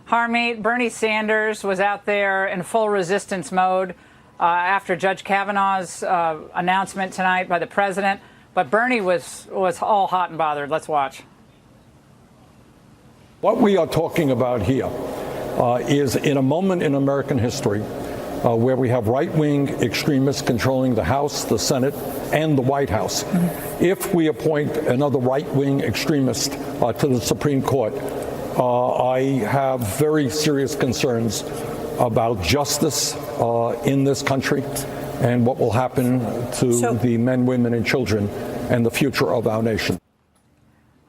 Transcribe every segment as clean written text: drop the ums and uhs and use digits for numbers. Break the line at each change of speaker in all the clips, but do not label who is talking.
Harmeet, Bernie Sanders was out there in full resistance mode after Judge Kavanaugh's announcement tonight by the president. But Bernie was all hot and bothered. Let's watch.
What we are talking about here is in a moment in American history where we have right-wing extremists controlling the House, the Senate, and the White House. If we appoint another right-wing extremist to the Supreme Court, I have very serious concerns about justice in this country and what will happen to the men, women, and children and the future of our nation.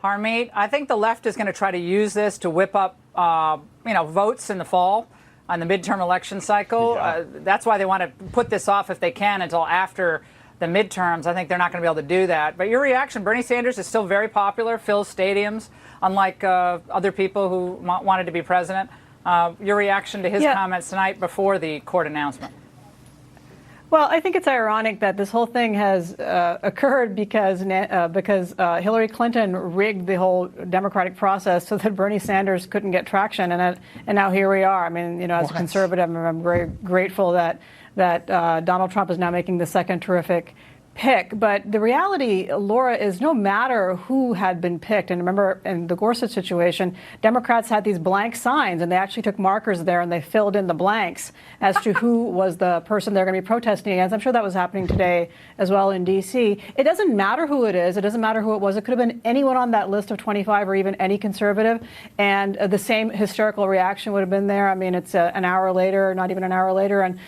Harmeet, I think the left is going to try to use this to whip up, votes in the fall on the midterm election cycle.
Yeah.
That's why they want to put this off if they can until after the midterms. I think they're not going to be able to do that. But your reaction, Bernie Sanders is still very popular, fills stadiums, unlike other people who wanted to be president. Your reaction to his comments tonight before the court announcement?
Well, I think it's ironic that this whole thing has occurred because Hillary Clinton rigged the whole Democratic process so that Bernie Sanders couldn't get traction, and now here we are. I mean, as a conservative, I'm very grateful that Donald Trump is now making the second terrific pick. But the reality, Laura, is no matter who had been picked, and remember in the Gorsuch situation, Democrats had these blank signs and they actually took markers there and they filled in the blanks as to who was the person they're going to be protesting against. I'm sure that was happening today as well in D.C. It doesn't matter who it is. It doesn't matter who it was. It could have been anyone on that list of 25 or even any conservative. And the same hysterical reaction would have been there. I mean, it's an hour later, not even an hour later, and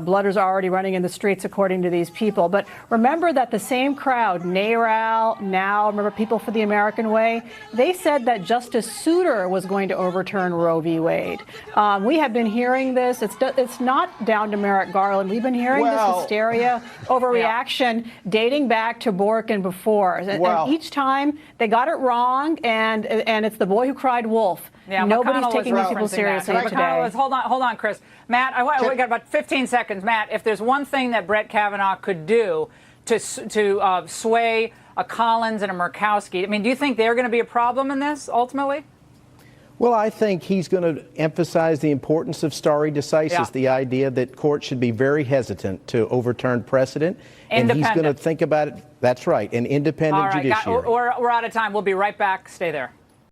blood is already running in the streets, according to these people. But remember that the same crowd, NARAL, NOW, remember People for the American Way, they said that Justice Souter was going to overturn Roe v. Wade. We have been hearing this. It's not down to Merrick Garland. We've been hearing this hysteria, overreaction, dating back to Bork and before. And each time they got it wrong, and it's the boy who cried wolf.
Yeah,
nobody's taking these people seriously today.
Hold on, Chris. Matt, we got about 15 seconds. Matt, if there's one thing that Brett Kavanaugh could do to sway a Collins and a Murkowski, I mean, do you think they're going to be a problem in this ultimately?
Well, I think he's going to emphasize the importance of stare decisis, the idea that courts should be very hesitant to overturn precedent. And he's going to think about it. That's right, an independent judiciary.
We're out of time. We'll be right back. Stay there.